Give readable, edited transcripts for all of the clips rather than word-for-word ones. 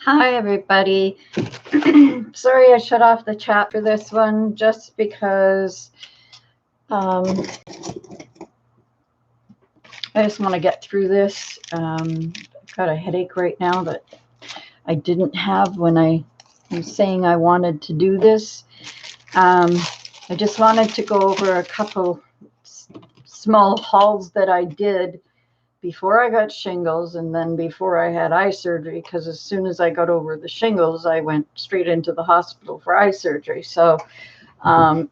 Hi, everybody. Sorry I shut off the chat for this one just because I just want to get through this. I've got a headache right now that I didn't have when I was saying I wanted to do this. I just wanted to go over a couple small hauls that I did before I got shingles and then before I had eye surgery, because as soon as I got over the shingles, I went straight into the hospital for eye surgery. So I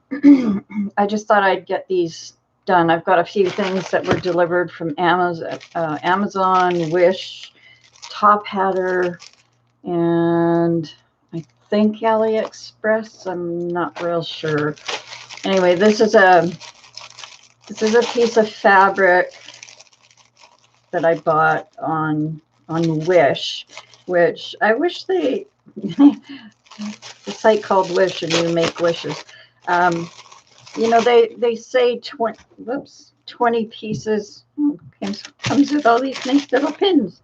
just thought I'd get these done. I've got a few things that were delivered from Amazon, Wish, Top Hatter, and I think AliExpress. I'm not real sure. Anyway, this is a piece of fabric that I bought on Wish, which I wish they the site called Wish and you make wishes. They say 20 pieces comes with all these nice little pins.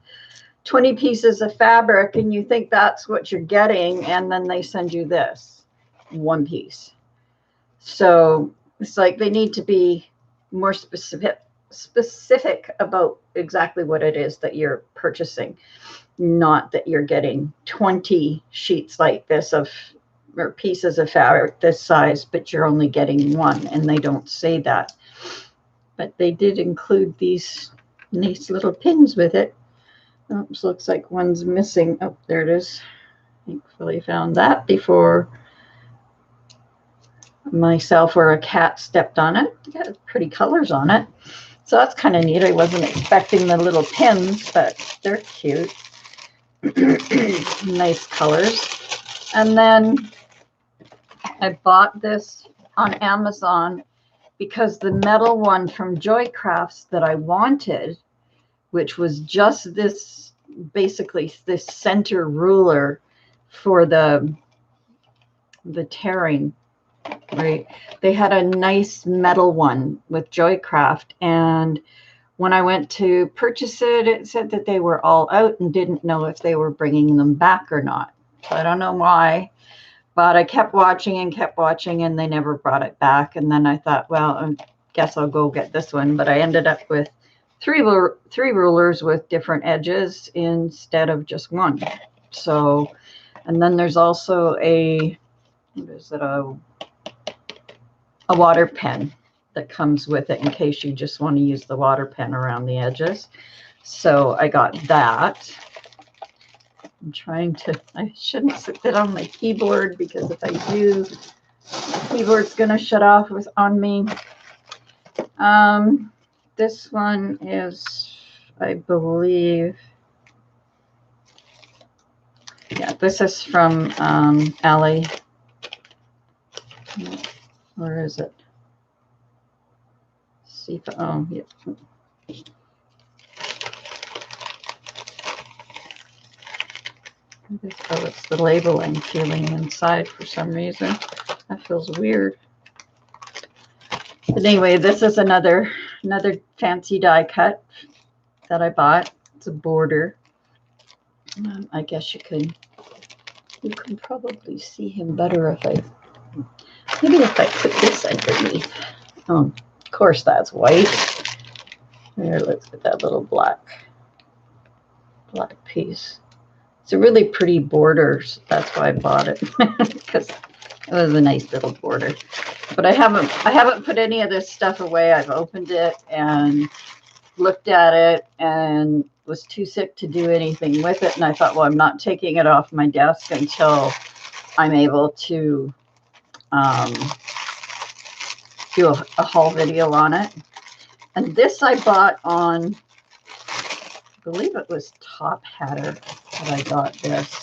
20 pieces of fabric, and you think that's what you're getting, and then they send you this one piece. So it's like they need to be more specific about exactly what it is that you're purchasing, not that you're getting 20 sheets like this or pieces of fabric this size, but you're only getting one, and they don't say that. But they did include these nice little pins with it. Oops, looks like one's missing. Oh, there it is. Thankfully found that before myself or a cat stepped on it. It got pretty colors on it. So that's kind of neat. I wasn't expecting the little pins, but they're cute. Nice colors. And then I bought this on Amazon because the metal one from Joy Crafts that I wanted, which was just this, basically this center ruler for the tearing, right? They had a nice metal one with Joycraft, and when I went to purchase it, it said that they were all out and didn't know if they were bringing them back or not. So I don't know why, but I kept watching and they never brought it back. And then I thought, well, I guess I'll go get this one. But I ended up with three rulers with different edges instead of just one. So, and then there's also a water pen that comes with it in case you just want to use the water pen around the edges. So I got that. I shouldn't sit that on my keyboard, because if I do, the keyboard's going to shut off on me. This one is, I believe, yeah, this is from Ali. Where is it? Oh, yeah. Oh, it's the label I'm feeling inside for some reason. That feels weird. But anyway, this is another fancy die cut that I bought. It's a border. I guess you can probably see him better if I put this underneath. Oh, of course that's white. There, let's get that little black piece. It's a really pretty border. So that's why I bought it, because it was a nice little border. But I haven't put any of this stuff away. I've opened it and looked at it and was too sick to do anything with it. And I thought, well, I'm not taking it off my desk until I'm able to do a haul video on it. And this I bought on, I believe it was Top Hatter that I got this.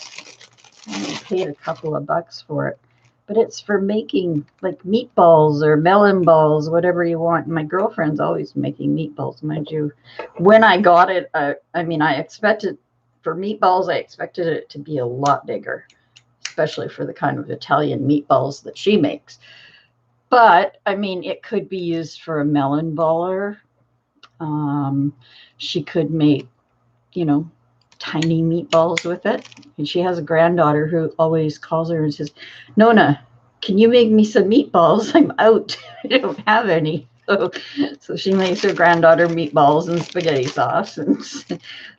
I paid a couple of bucks for it. But it's for making like meatballs or melon balls, whatever you want. My girlfriend's always making meatballs, mind you. When I got it, I expected, for meatballs, I expected it to be a lot bigger, especially for the kind of Italian meatballs that she makes. But, I mean, it could be used for a melon baller. She could make, tiny meatballs with it. And she has a granddaughter who always calls her and says, Nona, can you make me some meatballs? I'm out. I don't have any. So she makes her granddaughter meatballs and spaghetti sauce and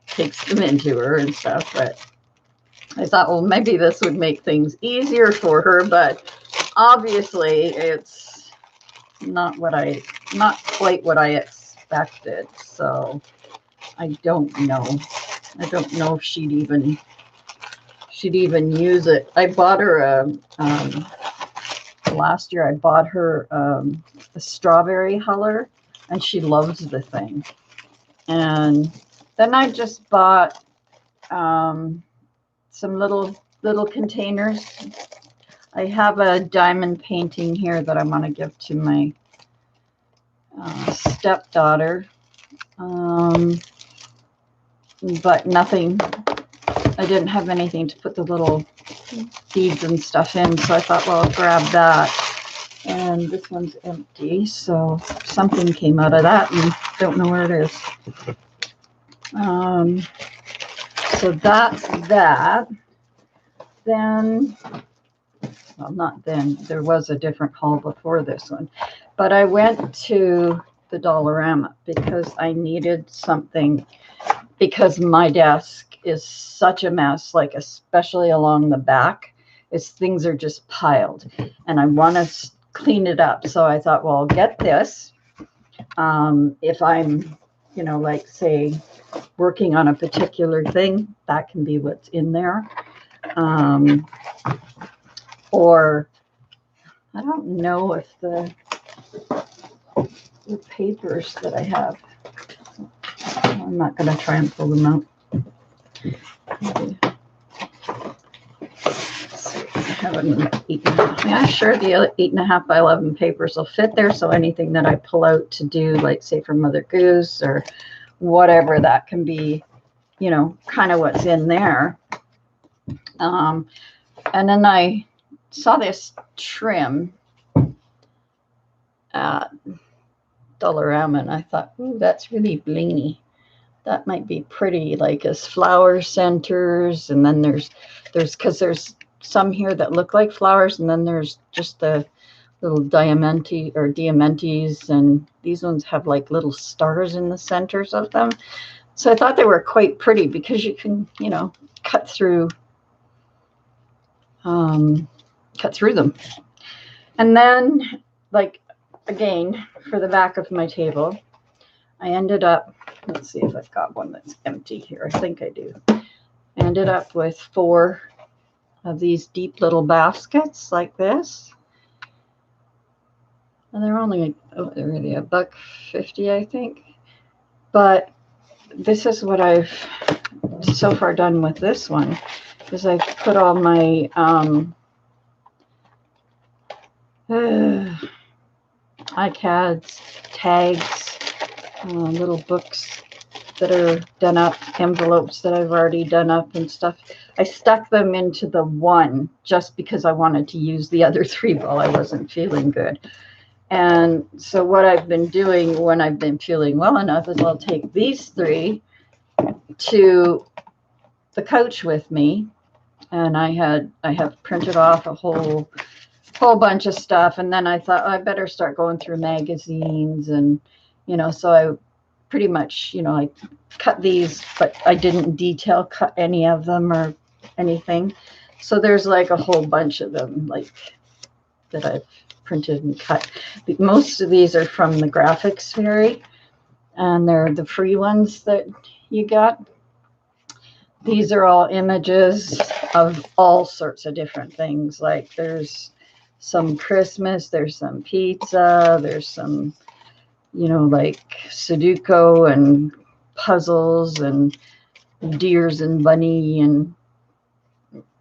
takes them into her and stuff. But I thought, well, maybe this would make things easier for her, but obviously it's not quite what I expected. So I don't know. I don't know if she'd even use it. I bought her last year I bought her a strawberry huller, and she loves the thing. And then I just bought some little containers. I have a diamond painting here that I want to give to my stepdaughter, but nothing. I didn't have anything to put the little beads and stuff in, so I thought, well, I'll grab that. And this one's empty, so something came out of that, and don't know where it is. So that's that. Then, well, not then. There was a different haul before this one, but I went to the Dollarama because I needed something, because my desk is such a mess, like especially along the back. Things are just piled, and I want to clean it up. So I thought, well, I'll get this. If I'm, like say, working on a particular thing, that can be what's in there. Or I don't know if the papers that I have, I'm not going to try and pull them out. Yeah, sure, the 8.5 by 11 papers will fit there. So anything that I pull out to do, like say for Mother Goose or whatever, that can be, kind of what's in there. And then I saw this trim at Dollarama, and I thought, ooh, that's really blingy. That might be pretty, like as flower centers. And then there's some here that look like flowers, and then there's just the little diamantes, and these ones have like little stars in the centers of them. So I thought they were quite pretty because you can, cut through them. And then, like, again, for the back of my table, I ended up, let's see if I've got one that's empty here. I think I do. I ended up with 4 of these deep little baskets like this. And they're only, they're really $1.50, I think. But this is what I've so far done with this one, is I've put all my iCads, tags, little books that are done up, envelopes that I've already done up and stuff. I stuck them into the one just because I wanted to use the other 3 while I wasn't feeling good. And so what I've been doing when I've been feeling well enough is I'll take these 3 to the couch with me. And I have printed off a whole bunch of stuff. And then I thought, oh, I better start going through magazines. And, so I pretty much, I cut these, but I didn't detail cut any of them or anything. So there's like a whole bunch of them, like, that I've printed and cut. Most of these are from the Graphics Fairy, and they're the free ones that you got. These are all images of all sorts of different things. Like there's some Christmas, there's some pizza, there's some, like Sudoku and puzzles and deers and bunny, and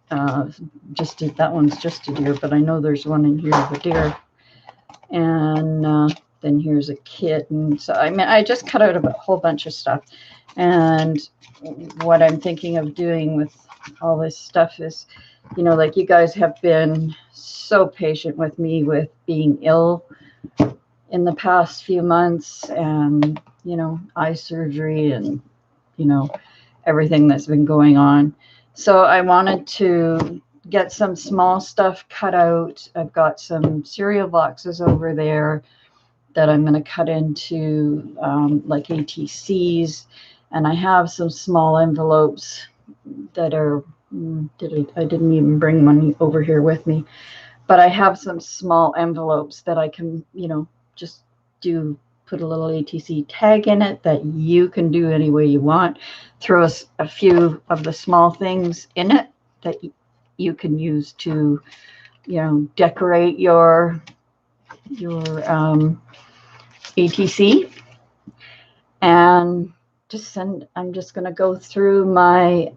that one's just a deer, but I know there's one in here of a deer. And then here's a kitten. So I just cut out a whole bunch of stuff. And what I'm thinking of doing with all this stuff is, like you guys have been so patient with me with being ill in the past few months, and eye surgery, and everything that's been going on. So I wanted to get some small stuff cut out. I've got some cereal boxes over there that I'm going to cut into like ATCs. And I have some small envelopes that are, I didn't even bring money over here with me, but I have some small envelopes that I can, just put a little ATC tag in it that you can do any way you want. Throw a few of the small things in it that you can use to, decorate your ATC. And I'm just going to go through my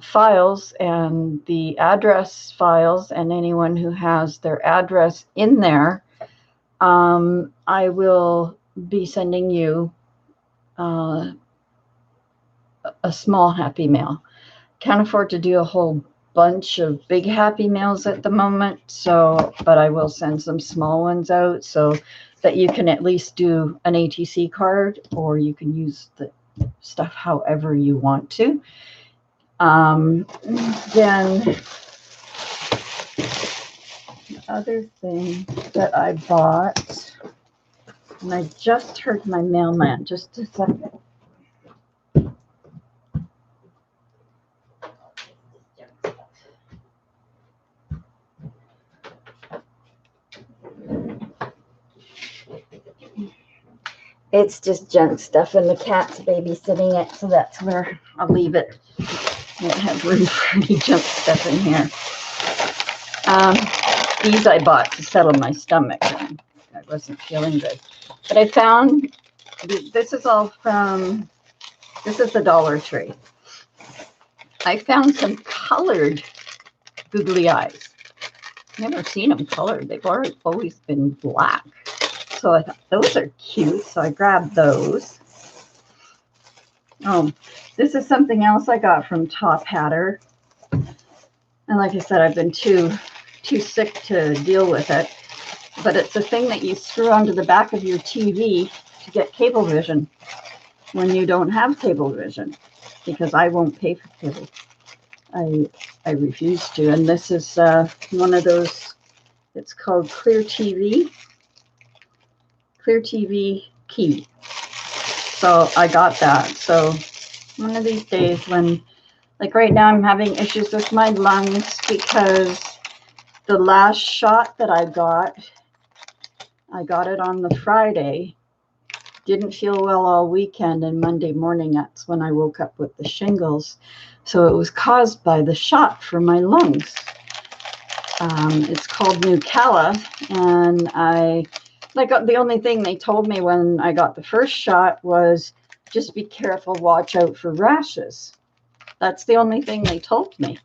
files and the address files, and anyone who has their address in there, I will be sending you a small happy mail. Can't afford to do a whole bunch of big happy mails at the moment, but I will send some small ones out so that you can at least do an ATC card, or you can use the stuff however you want to. Then the other thing that I bought, and I just heard my mailman, just a second. It's just junk stuff, and the cat's babysitting it, so that's where I'll leave it. I don't have room for any junk stuff in here. These I bought to settle my stomach. I wasn't feeling good. But I found, this is all from, this is the Dollar Tree. I found some colored googly eyes. Never seen them colored. They've always been black. So I thought those are cute, so I grabbed those. Oh, this is something else I got from Top Hatter. And like I said, I've been too sick to deal with it. But it's a thing that you screw onto the back of your TV to get cable vision when you don't have cable vision, because I won't pay for cable. I refuse to. And this is one of those, it's called Clear TV key. So I got that. So one of these days when, like right now, I'm having issues with my lungs because the last shot that I got it on the Friday. Didn't feel well all weekend, and Monday morning, that's when I woke up with the shingles. So it was caused by the shot for my lungs. It's called Nucala, and the only thing they told me when I got the first shot was just be careful, watch out for rashes. That's the only thing they told me.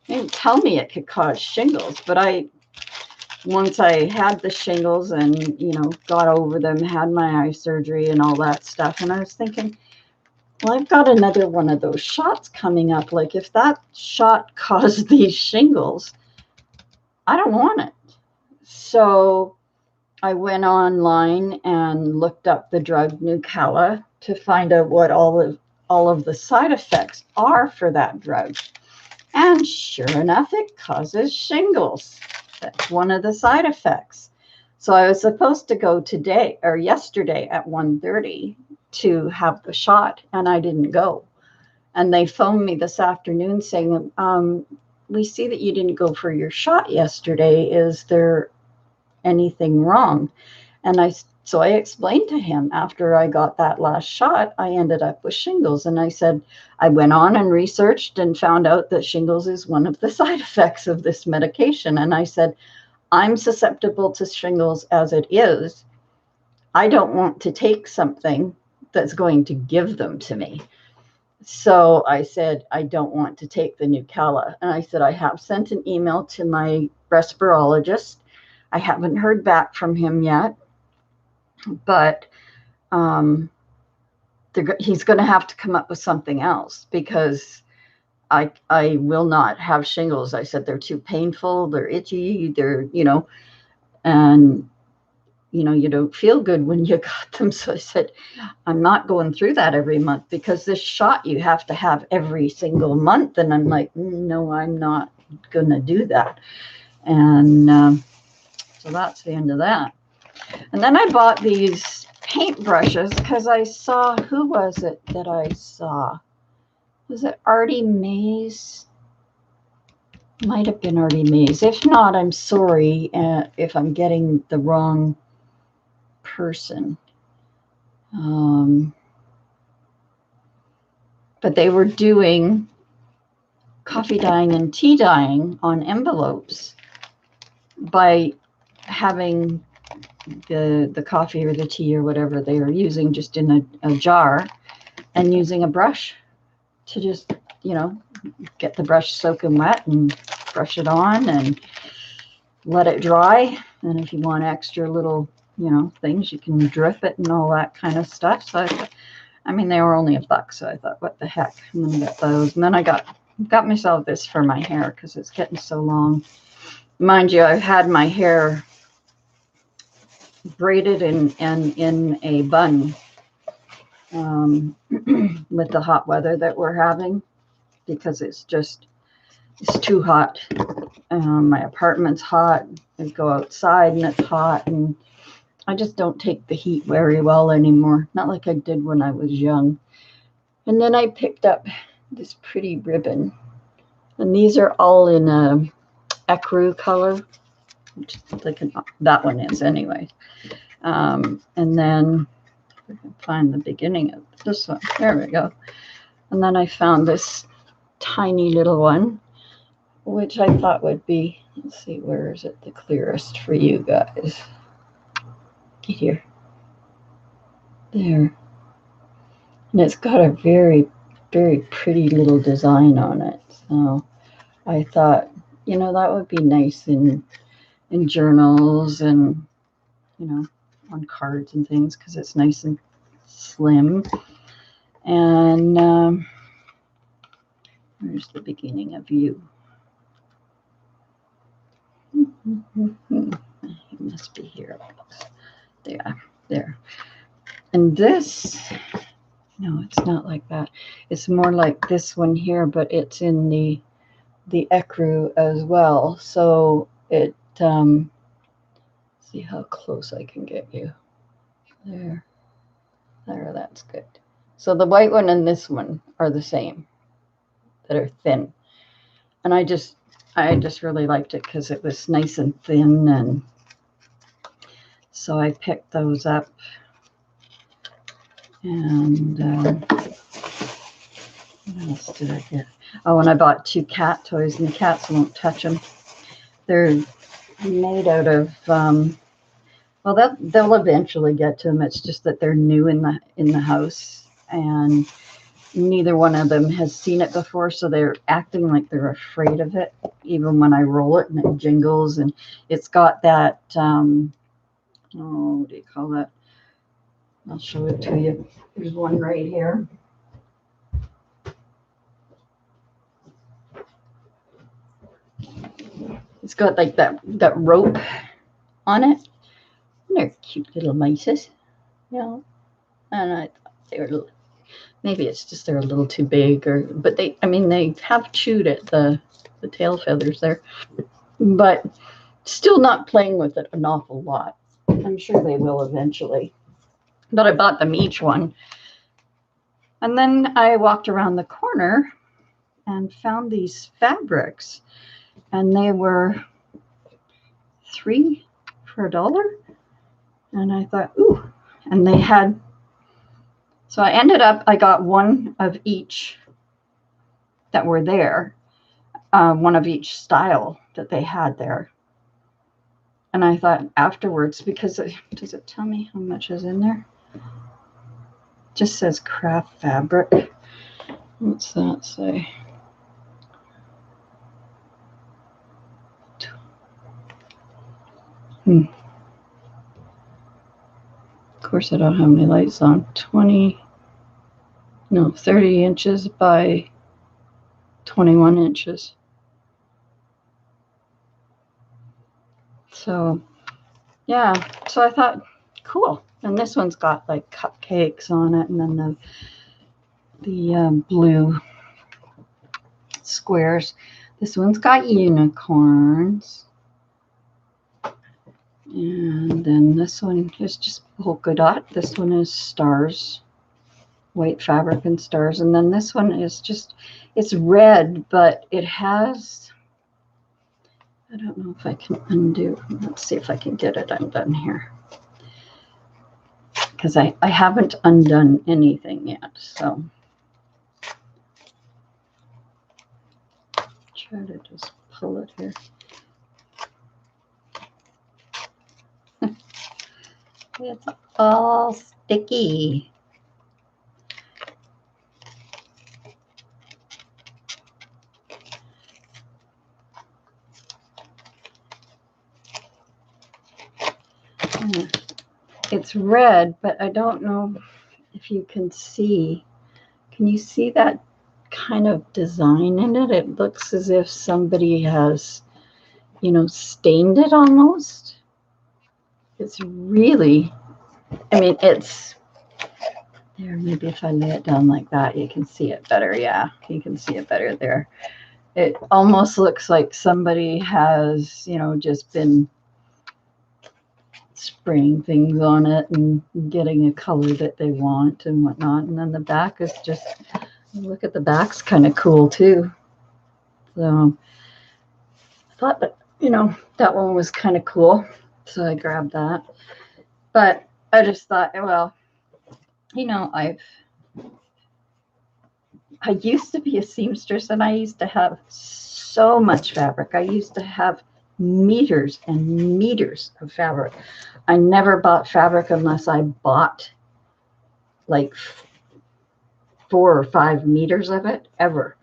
They didn't tell me it could cause shingles, but once I had the shingles and, got over them, had my eye surgery and all that stuff, and I was thinking, well, I've got another one of those shots coming up. Like, if that shot caused these shingles, I don't want it. So I went online and looked up the drug Nucala to find out what all of the side effects are for that drug. And sure enough, it causes shingles. That's one of the side effects. So I was supposed to go yesterday at 1:30 to have the shot, and I didn't go. And they phoned me this afternoon saying, we see that you didn't go for your shot yesterday. Is there anything wrong? And so I explained to him, after I got that last shot, I ended up with shingles. And I said, I went on and researched and found out that shingles is one of the side effects of this medication. And I said, I'm susceptible to shingles as it is. I don't want to take something that's going to give them to me. So I said, I don't want to take the Nucala. And I said, I have sent an email to my respirologist. I haven't heard back from him yet, but he's going to have to come up with something else, because I will not have shingles. I said, they're too painful, they're itchy, and you know, you don't feel good when you got them. So I said, I'm not going through that every month because this shot you have to have every single month. And I'm like, no, I'm not going to do that. And so that's the end of that. And then I bought these paint brushes because I saw, who was it that I saw? Was it Artie Mays? Might have been Artie Mays. If not, I'm sorry if I'm getting the wrong person. But they were doing coffee dyeing and tea dyeing on envelopes by having the coffee or the tea or whatever they were using just in a jar and using a brush to just, you know, get the brush soaking wet and brush it on and let it dry. And if you want extra little, you know, things, you can drip it and all that kind of stuff. So I mean, they were only $1, so I thought, what the heck? I'm gonna get those. And then I got myself this for my hair because it's getting so long. Mind you, I've had my hair braided and in a bun with the hot weather that we're having because it's too hot. My apartment's hot. I go outside and it's hot, and I just don't take the heat very well anymore. Not like I did when I was young. And then I picked up this pretty ribbon, and these are all in a ecru color, which that one is anyway. And then I can find the beginning of this one. There we go. And then I found this tiny little one, which I thought would be, let's see, where is it the clearest for you guys? Get here. There. And it's got a very, very pretty little design on it. So I thought, you know, that would be nice in journals and, you know, on cards and things because it's nice and slim. And where's the beginning of you? It must be here. There. And this, no, it's not like that. It's more like this one here, but it's in the ecru as well. So it, see how close I can get you. There, that's good. So the white one and this one are the same, that are thin. And I just really liked it because it was nice and thin, and so I picked those up. And what else did I get? Oh, and I bought 2 cat toys, and the cats won't touch them. They're made out of, well, they'll eventually get to them. It's just that they're new in the house, and neither one of them has seen it before, so they're acting like they're afraid of it, even when I roll it and it jingles. And it's got that, what do you call that? I'll show it to you. There's one right here. It's got like that rope on it. And they're cute little mices, you know. And I thought they were maybe it's just they're a little too big, but they have chewed at the tail feathers there, but still not playing with it an awful lot. I'm sure they will eventually. But I bought them each one. And then I walked around the corner and found these fabrics, and they were 3 for $1. And I thought, ooh, and they had, so I got one of each that were there, one of each style that they had there. And I thought afterwards, because does it tell me how much is in there? It just says craft fabric. What's that say? Of course, I don't have any lights on. 30 inches by 21 inches. So yeah, so I thought, cool. And this one's got like cupcakes on it, and then the blue squares. This one's got unicorns. And then this one is just polka dot. This one is stars, white fabric and stars. And then this one is just, it's red, but it has, I don't know if I can undo. Let's see if I can get it undone here. Because I haven't undone anything yet. So try to just pull it here. It's all sticky. It's red, but I don't know if you can see. Can you see that kind of design in it? It looks as if somebody has, you know, stained it almost. It's really, I mean, it's there. Maybe if I lay it down like that, you can see it better. Yeah, you can see it better there. It almost looks like somebody has, you know, just been spraying things on it and getting a color that they want and whatnot. And then the back is just, look at the back's kind of cool too. So I thought that, you know, that one was kind of cool. So I grabbed that. But I just thought, well, you know, I used to be a seamstress, and I used to have so much fabric. I used to have meters and meters of fabric. I never bought fabric unless I bought like 4 or 5 meters of it ever.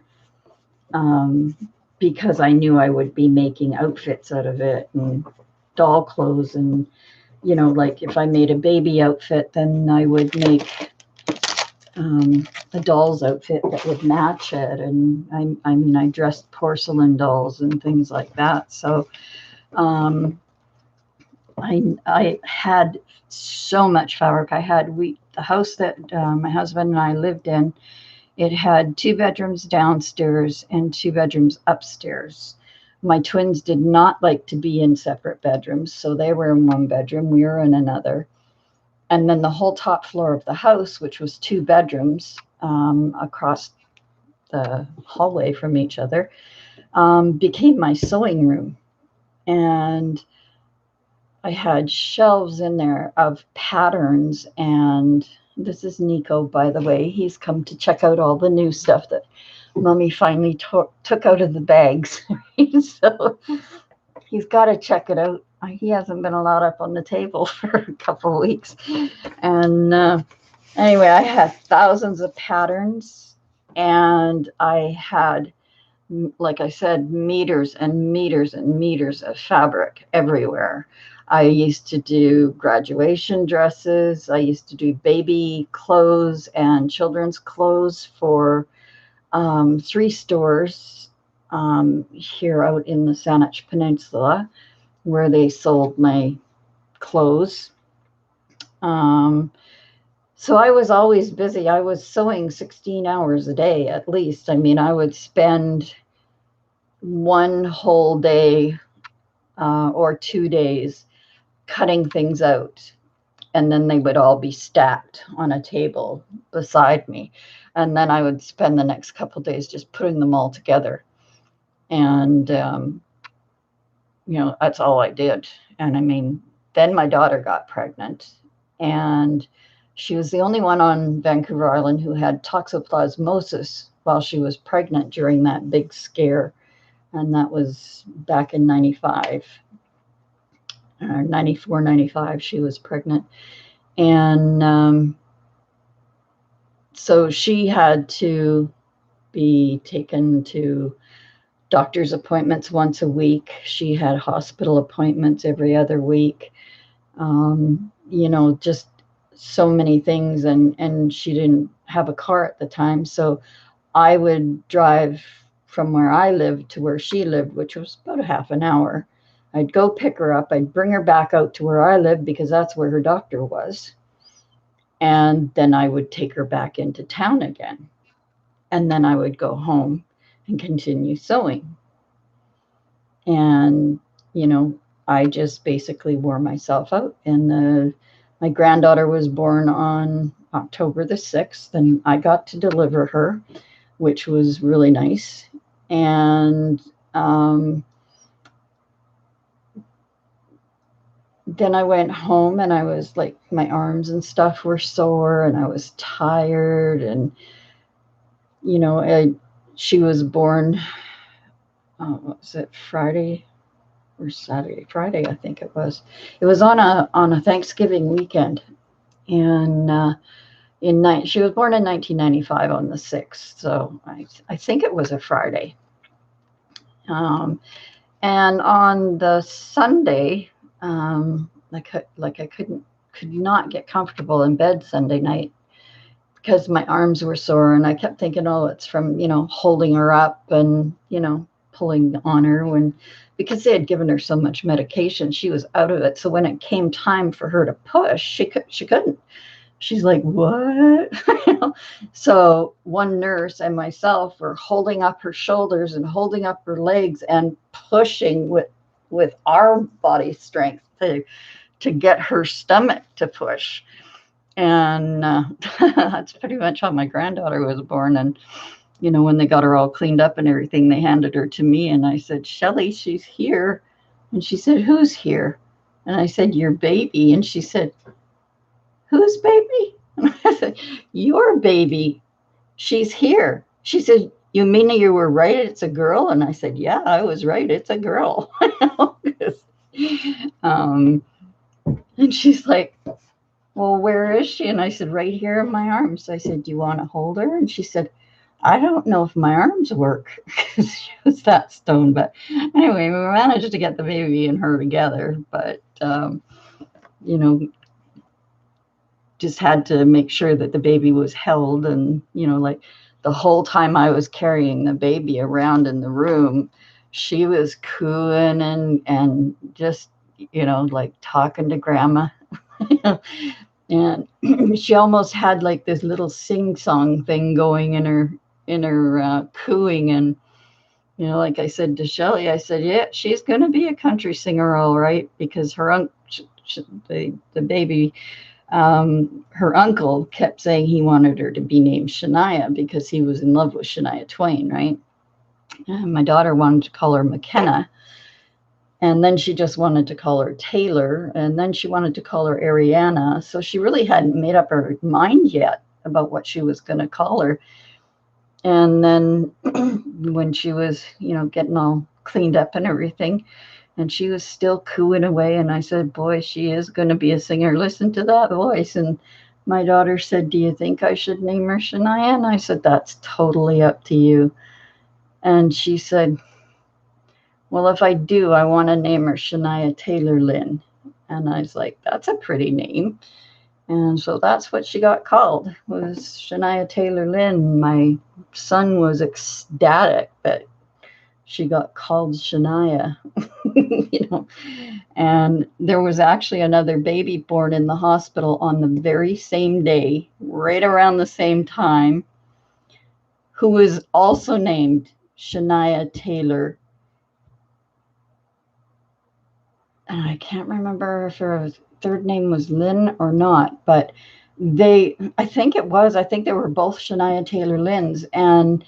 Because I knew I would be making outfits out of it and doll clothes. And, you know, like if I made a baby outfit, then I would make a doll's outfit that would match it. And I mean, I dressed porcelain dolls and things like that. So I had so much fabric. I had the house that my husband and I lived in. It had 2 bedrooms downstairs and 2 bedrooms upstairs. My twins did not like to be in separate bedrooms, so they were in one bedroom. We were in another. And then the whole top floor of the house, which was 2 bedrooms across the hallway from each other, became my sewing room. And I had shelves in there of patterns. And this is Nico, by the way. He's come to check out all the new stuff that Mommy finally took out of the bags. So he's got to check it out. He hasn't been allowed up on the table for a couple of weeks. And anyway, I had thousands of patterns, and I had, like I said, meters and meters and meters of fabric everywhere. I used to do graduation dresses. I used to do baby clothes and children's clothes for 3 stores here out in the Saanich Peninsula, where they sold my clothes. So I was always busy. I was sewing 16 hours a day at least. I mean, I would spend one whole day or 2 days cutting things out, and then they would all be stacked on a table beside me. And then I would spend the next couple of days just putting them all together. And, you know, that's all I did. And I mean, then my daughter got pregnant, and she was the only one on Vancouver Island who had toxoplasmosis while she was pregnant during that big scare. And that was back in 95. 94, 95, she was pregnant. And so she had to be taken to doctor's appointments once a week. She had hospital appointments every other week. You know, just so many things. And she didn't have a car at the time. So I would drive from where I lived to where she lived, which was about a half an hour. I'd go pick her up. I'd bring her back out to where I lived because that's where her doctor was. And then I would take her back into town again. And then I would go home and continue sewing. And, I just basically wore myself out. And my granddaughter was born on October the 6th, and I got to deliver her, which was really nice. And then I went home, and I was like, my arms and stuff were sore, and I was tired. And, she was born, what was it, Friday or Saturday? Friday, I think it was. It was on a Thanksgiving weekend. And she was born in 1995 on the 6th. So I think it was a Friday. And on the Sunday, I could not get comfortable in bed Sunday night because my arms were sore, and I kept thinking, oh, it's from, holding her up and, pulling on her because they had given her so much medication, she was out of it. So when it came time for her to push, she couldn't. She's like, what? So one nurse and myself were holding up her shoulders and holding up her legs and pushing with our body strength to get her stomach to push. And that's pretty much how my granddaughter was born. And, when they got her all cleaned up and everything, they handed her to me. And I said, Shelly, she's here. And she said, who's here? And I said, your baby. And she said, whose baby? And I said, your baby. She's here. She said, you mean you were right? It's a girl? And I said, yeah, I was right. It's a girl. And she's like, well, where is she? And I said, right here in my arms. I said, do you want to hold her? And she said, I don't know if my arms work, because she was that stoned. But anyway, we managed to get the baby and her together. But, just had to make sure that the baby was held. And, like the whole time I was carrying the baby around in the room, she was cooing and just, like talking to grandma. And she almost had like this little sing-song thing going in her cooing. And, like I said to Shelly, I said, yeah, she's going to be a country singer, all right, because her the baby, her uncle kept saying he wanted her to be named Shania because he was in love with Shania Twain, right? And my daughter wanted to call her McKenna. And then she just wanted to call her Taylor. And then she wanted to call her Ariana. So she really hadn't made up her mind yet about what she was going to call her. And then when she was, getting all cleaned up and everything, and she was still cooing away. And I said, boy, she is going to be a singer. Listen to that voice. And my daughter said, do you think I should name her Shania? And I said, that's totally up to you. And she said, well, if I do, I want to name her Shania Taylor Lynn. And I was like, that's a pretty name. And so that's what she got called, was Shania Taylor Lynn. My son was ecstatic that she got called Shania. And there was actually another baby born in the hospital on the very same day, right around the same time, who was also named Shania Taylor. And I can't remember if her third name was Lynn or not, but I think they were both Shania Taylor Lynns. And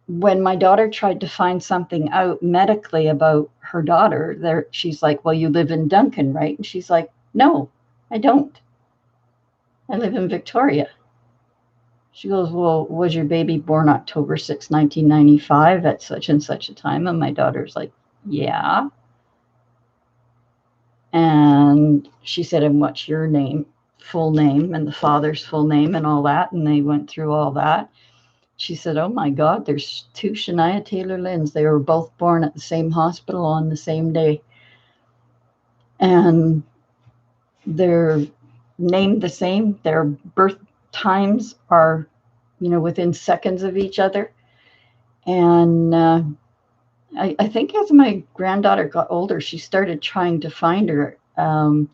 when my daughter tried to find something out medically about her daughter, she's like, well, you live in Duncan, right? And she's like, no, I don't. I live in Victoria. She goes, well, was your baby born October 6, 1995 at such and such a time? And my daughter's like, yeah. And she said, and what's your name, full name, and the father's full name and all that? And they went through all that. She said, oh my God, there's two Shania Taylor Lynns. They were both born at the same hospital on the same day. And they're named the same. Their birth times are, within seconds of each other. And I think as my granddaughter got older, she started trying to find her. And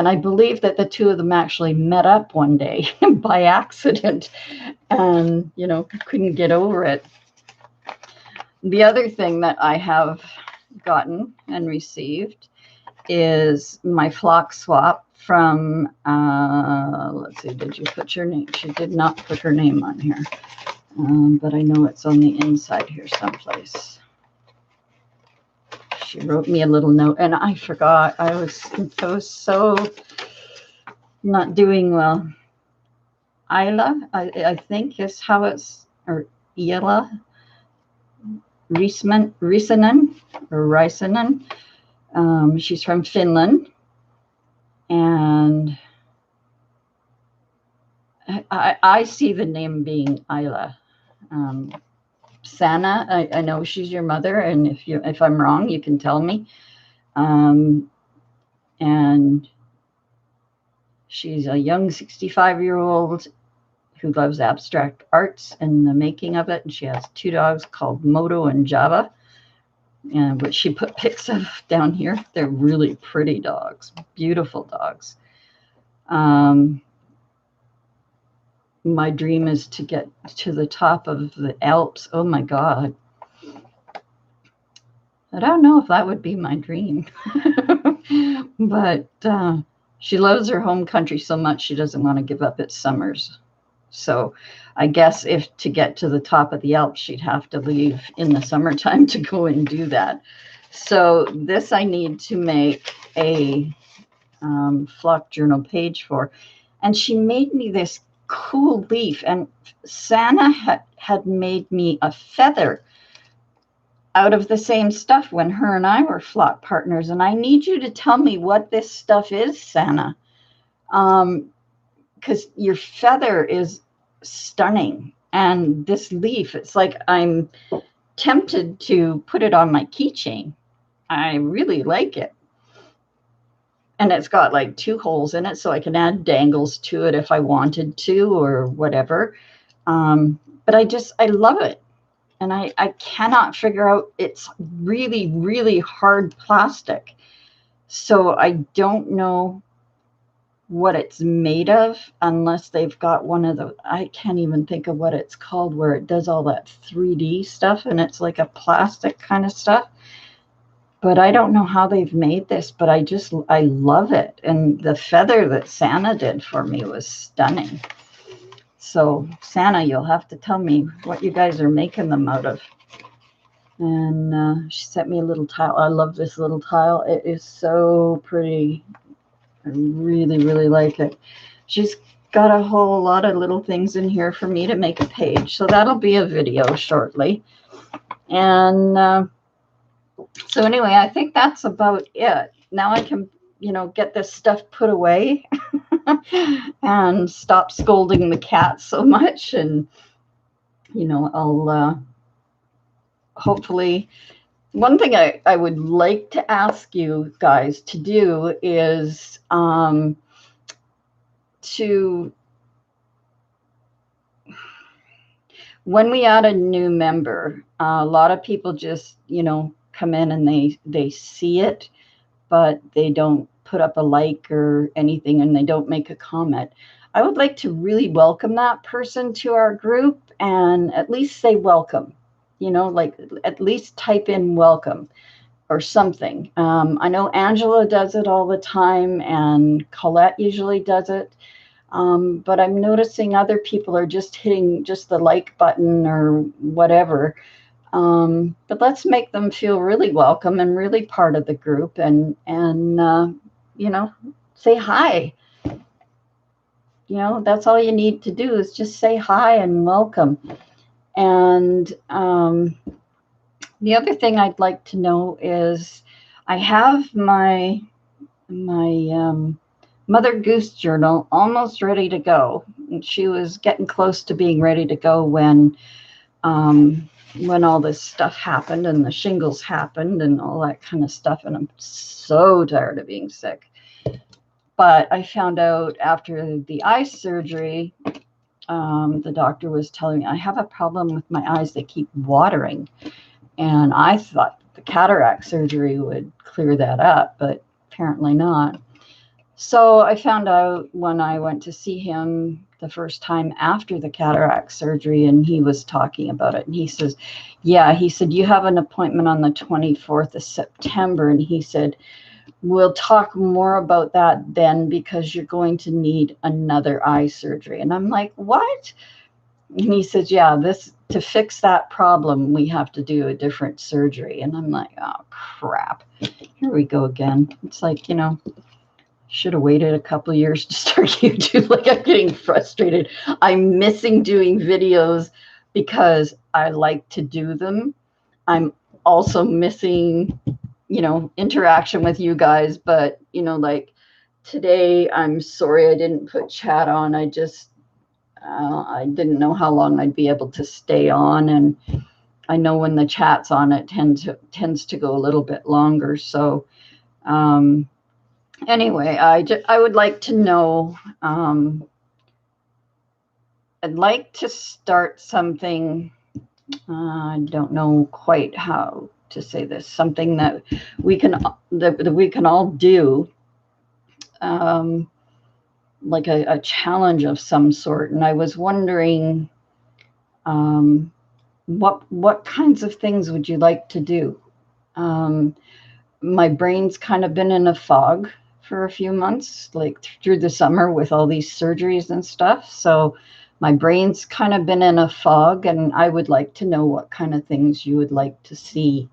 I believe that the two of them actually met up one day by accident and, couldn't get over it. The other thing that I have gotten and received is my flock swap from, let's see, did you put your name? She did not put her name on here, but I know it's on the inside here someplace. She wrote me a little note, and I forgot. I was so not doing well. Isla, I think is how it's, or Ila Risanen. She's from Finland, and I see the name being Isla. Sana, I know she's your mother, and if I'm wrong, you can tell me. And she's a young 65-year-old who loves abstract arts and the making of it. And she has 2 dogs called Moto and Java, which she put pics of down here. They're really pretty dogs, beautiful dogs. My dream is to get to the top of the Alps. Oh my God. I don't know if that would be my dream, but she loves her home country so much she doesn't want to give up its summers. So I guess if to get to the top of the Alps, she'd have to leave in the summertime to go and do that. So this I need to make a flock journal page for. And she made me this cool leaf, and Sana had made me a feather out of the same stuff when her and I were flock partners. And I need you to tell me what this stuff is, Sana, because your feather is stunning. And this leaf, it's like I'm tempted to put it on my keychain. I really like it. And it's got like 2 holes in it, so I can add dangles to it if I wanted to or whatever. But I love it. And I cannot figure out, it's really, really hard plastic. So I don't know what it's made of unless they've got one of the, I can't even think of what it's called, where it does all that 3D stuff and it's like a plastic kind of stuff. But I don't know how they've made this, but I love it. And the feather that Sana did for me was stunning. So Sana, you'll have to tell me what you guys are making them out of. And she sent me a little tile. I love this little tile. It is so pretty. I really, really like it. She's got a whole lot of little things in here for me to make a page. So that'll be a video shortly. And so anyway, I think that's about it. Now I can, get this stuff put away and stop scolding the cat so much. And, I'll hopefully, one thing I would like to ask you guys to do is when we add a new member, a lot of people just, come in and they see it, but they don't put up a like or anything, and they don't make a comment. I would like to really welcome that person to our group and at least say welcome, like at least type in welcome or something. I know Angela does it all the time, and Colette usually does it. But I'm noticing other people are just hitting just the like button or whatever. But let's make them feel really welcome and really part of the group, and say hi. That's all you need to do is just say hi and welcome. And the other thing I'd like to know is I have my Mother Goose journal almost ready to go. And she was getting close to being ready to go when all this stuff happened and the shingles happened and all that kind of stuff. And I'm so tired of being sick. But I found out after the eye surgery, the doctor was telling me I have a problem with my eyes. They keep watering. And I thought the cataract surgery would clear that up, but apparently not. So I found out when I went to see him the first time after the cataract surgery, and he was talking about it. And he says, yeah, he said, you have an appointment on the 24th of September. And he said, we'll talk more about that then because you're going to need another eye surgery. And I'm like, what? And he says, yeah, to fix that problem, we have to do a different surgery. And I'm like, oh, crap. Here we go again. It's like, should have waited a couple of years to start YouTube. Like, I'm getting frustrated. I'm missing doing videos because I like to do them. I'm also missing, interaction with you guys. But, like today, I'm sorry I didn't put chat on. I just, I didn't know how long I'd be able to stay on. And I know when the chat's on, it tends to go a little bit longer. So, anyway, I would like to know, I'd like to start something, I don't know quite how to say this, something that we can all do, like a challenge of some sort. And I was wondering, what kinds of things would you like to do? My brain's kind of been in a fog for a few months, like through the summer with all these surgeries and stuff. So my brain's kind of been in a fog, and I would like to know what kind of things you would like to see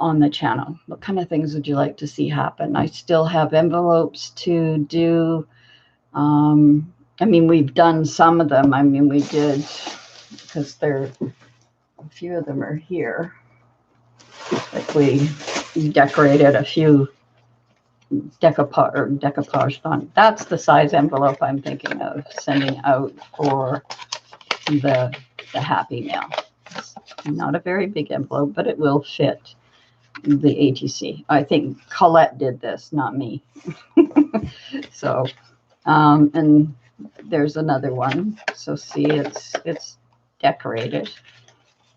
on the channel. What kind of things would you like to see happen? I still have envelopes to do. I mean, we've done some of them. I mean, we did, because a few of them are here. Like we decorated a few decoupaged on. That's the size envelope I'm thinking of sending out for the Happy Mail. It's not a very big envelope, but it will fit the ATC. I think Colette did this, not me. So, and there's another one. So see, it's decorated.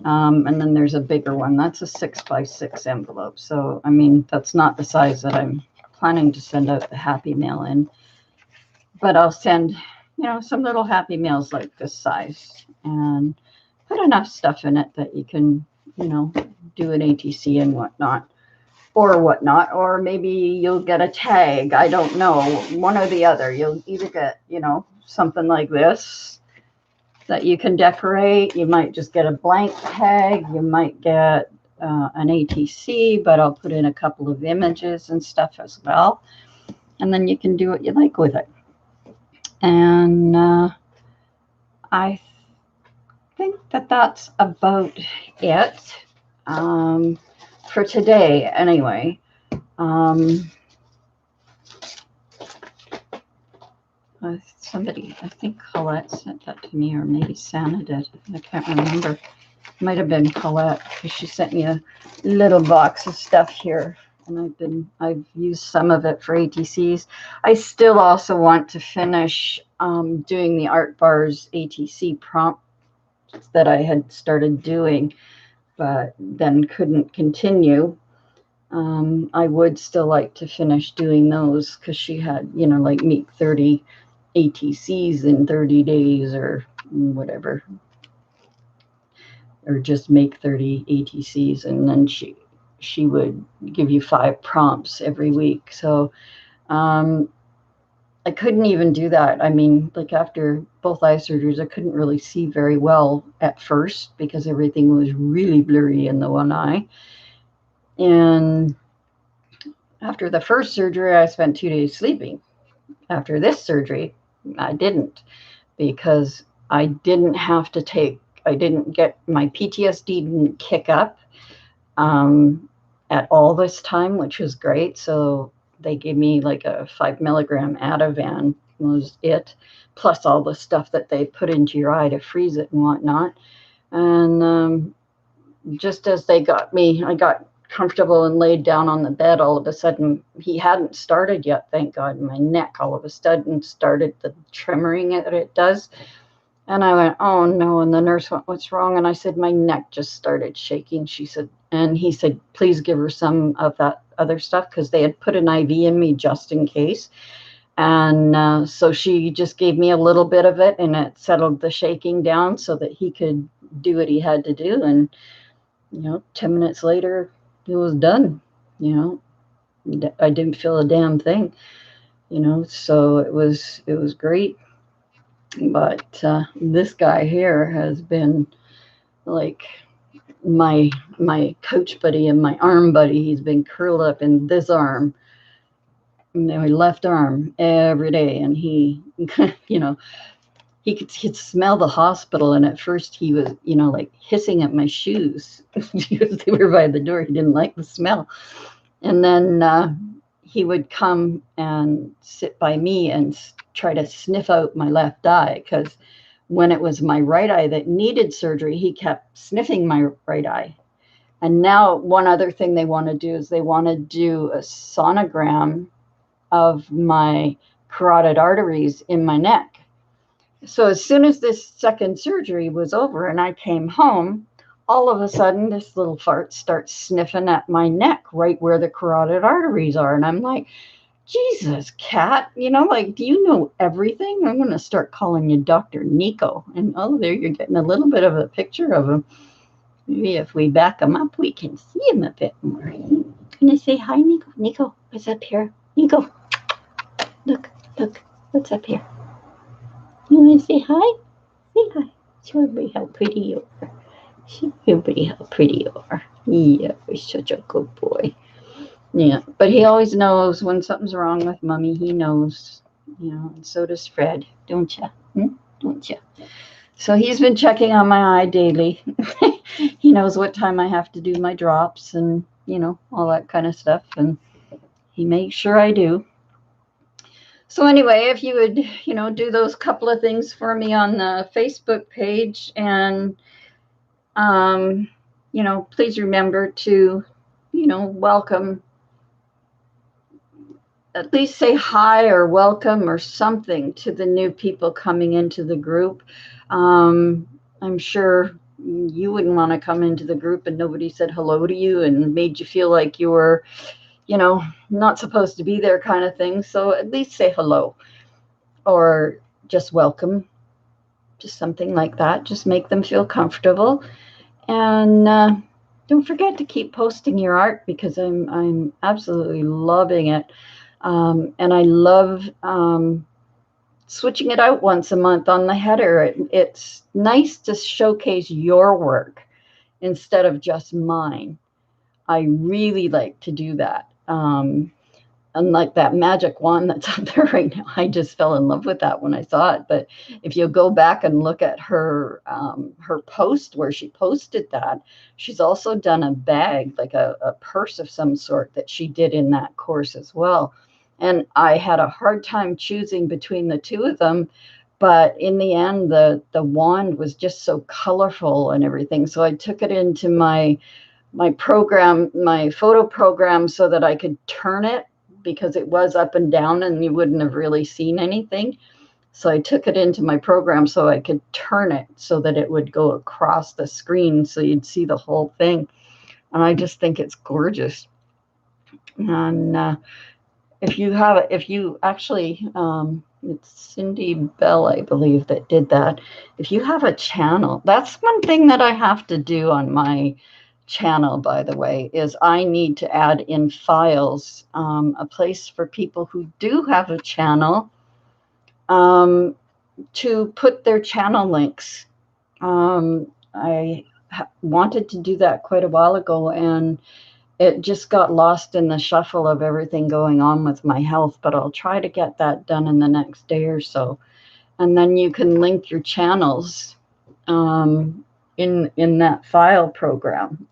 And then there's a bigger one. That's a 6x6 envelope. So, I mean, that's not the size that I'm planning to send out the Happy Mail in. But I'll send, some little Happy Mails like this size and put enough stuff in it that you can, do an ATC and whatnot. Or maybe you'll get a tag. I don't know. One or the other. You'll either get, something like this that you can decorate. You might just get a blank tag. You might get an ATC, but I'll put in a couple of images and stuff as well. And then you can do what you like with it. And I think that's about it for today anyway. Somebody, I think Colette sent that to me, or maybe Santa did. I can't remember. It might have been Colette, because she sent me a little box of stuff here, and I've used some of it for ATCs. I still also want to finish doing the Art Bars ATC prompts that I had started doing, but then couldn't continue. I would still like to finish doing those, because she had, like meet 30 ATCs in 30 days or whatever, or just make 30 ATCs, and then she would give you 5 prompts every week. So I couldn't even do that. I mean, like after both eye surgeries, I couldn't really see very well at first because everything was really blurry in the one eye. And after the first surgery, I spent 2 days sleeping. After this surgery, I didn't, because I didn't get, my PTSD didn't kick up at all this time, which was great. So they gave me like a 5 milligram Ativan was it, plus all the stuff that they put into your eye to freeze it and whatnot. And just as I got comfortable and laid down on the bed, all of a sudden, he hadn't started yet, thank God. My neck all of a sudden started the tremoring that it does. And I went, oh no. And the nurse went, what's wrong? And I said, my neck just started shaking. She said, and he said, please give her some of that other stuff because they had put an IV in me just in case. And so she just gave me a little bit of it, and it settled the shaking down so that he could do what he had to do. And, 10 minutes later, it was done. I didn't feel a damn thing, so it was great. But this guy here has been like my coach buddy and my arm buddy. He's been curled up in this arm, my left arm, every day, and he, he could smell the hospital. And at first he was, like hissing at my shoes because they were by the door. He didn't like the smell. And then he would come and sit by me and try to sniff out my left eye, because when it was my right eye that needed surgery, he kept sniffing my right eye. And now one other thing they want to do is they want to do a sonogram of my carotid arteries in my neck. So as soon as this second surgery was over and I came home, all of a sudden this little fart starts sniffing at my neck right where the carotid arteries are. And I'm like, Jesus, Kat, like, do you know everything? I'm going to start calling you Dr. Nico. And oh, there you're getting a little bit of a picture of him. Maybe if we back him up, we can see him a bit more. Can I say hi, Nico? Nico, what's up here? Nico, look, what's up here? You want to say hi? Say hi. Show everybody how pretty you are. Show everybody how pretty you are. Yeah, you're such a good boy. Yeah, but he always knows when something's wrong with Mummy. He knows, and so does Fred, don't you? Don't you? So he's been checking on my eye daily. He knows what time I have to do my drops and, all that kind of stuff. And he makes sure I do. So anyway, if you would, do those couple of things for me on the Facebook page, and, please remember to, welcome, at least say hi or welcome or something to the new people coming into the group. I'm sure you wouldn't want to come into the group and nobody said hello to you and made you feel like you were, not supposed to be there, kind of thing. So at least say hello or just welcome, just something like that. Just make them feel comfortable. And don't forget to keep posting your art, because I'm absolutely loving it. And I love switching it out once a month on the header. It's nice to showcase your work instead of just mine. I really like to do that. Unlike that magic wand that's out there right now, I just fell in love with that when I saw it. But if you go back and look at her post where she posted that, she's also done a bag, like a purse of some sort that she did in that course as well. And I had a hard time choosing between the two of them. But in the end, the wand was just so colorful and everything. So I took it into my program, my photo program, so that I could turn it, because it was up and down and you wouldn't have really seen anything. So I took it into my program so I could turn it so that it would go across the screen so you'd see the whole thing. And I just think it's gorgeous. And if you actually, it's Cindy Bell, I believe, that did that. If you have a channel, that's one thing that I have to do on my channel, by the way, is I need to add in files, a place for people who do have a channel, to put their channel links. I wanted to do that quite a while ago, and it just got lost in the shuffle of everything going on with my health, but I'll try to get that done in the next day or so. And then you can link your channels in that file program.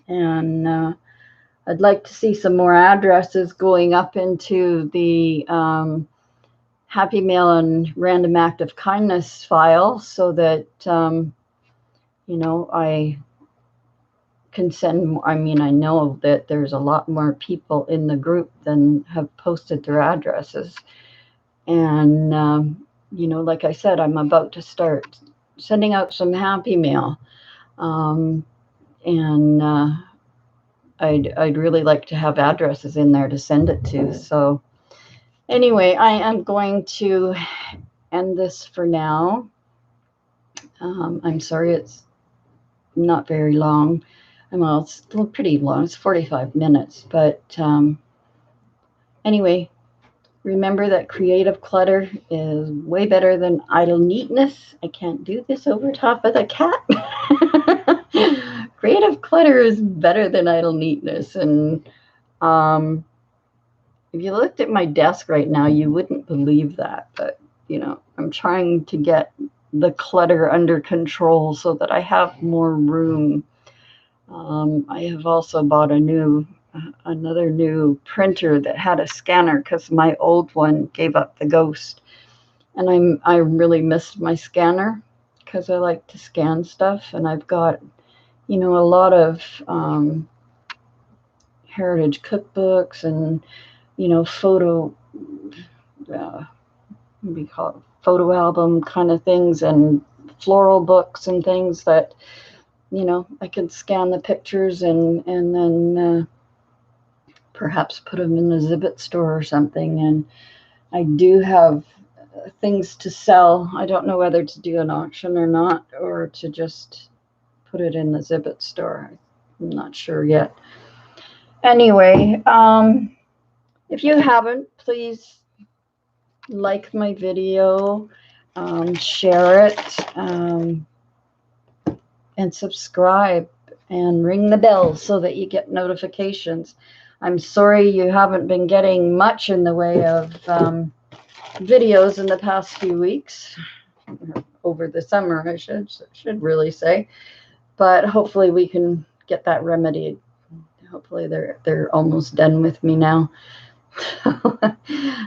And I'd like to see some more addresses going up into the Happy Mail and Random Act of Kindness file, so that, I can send. I mean, I know that there's a lot more people in the group than have posted their addresses. And like I said, I'm about to start sending out some Happy Mail. And I'd really like to have addresses in there to send it to. So anyway, I am going to end this for now. I'm sorry it's not very long. Well, it's still pretty long. It's 45 minutes. But anyway, remember that creative clutter is way better than idle neatness. I can't do this over top of the cat. Creative clutter is better than idle neatness. And if you looked at my desk right now, you wouldn't believe that. But, I'm trying to get the clutter under control so that I have more room. I have also bought another new printer that had a scanner because my old one gave up the ghost. And I really missed my scanner because I like to scan stuff. And I've got, a lot of heritage cookbooks and, photo, what do you call it? Photo album kind of things and floral books and things that, I could scan the pictures and then perhaps put them in the exhibit store or something. And I do have things to sell. I don't know whether to do an auction or not, or to just put it in the exhibit store. I'm not sure yet. Anyway, if you haven't, please like my video, share it, and subscribe and ring the bell so that you get notifications. I'm sorry you haven't been getting much in the way of videos in the past few weeks, over the summer, I should really say, but hopefully we can get that remedied. Hopefully they're almost done with me now.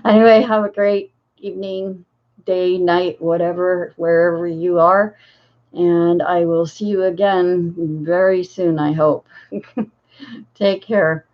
Anyway, have a great evening, day, night, whatever, wherever you are. And I will see you again very soon, I hope. Take care.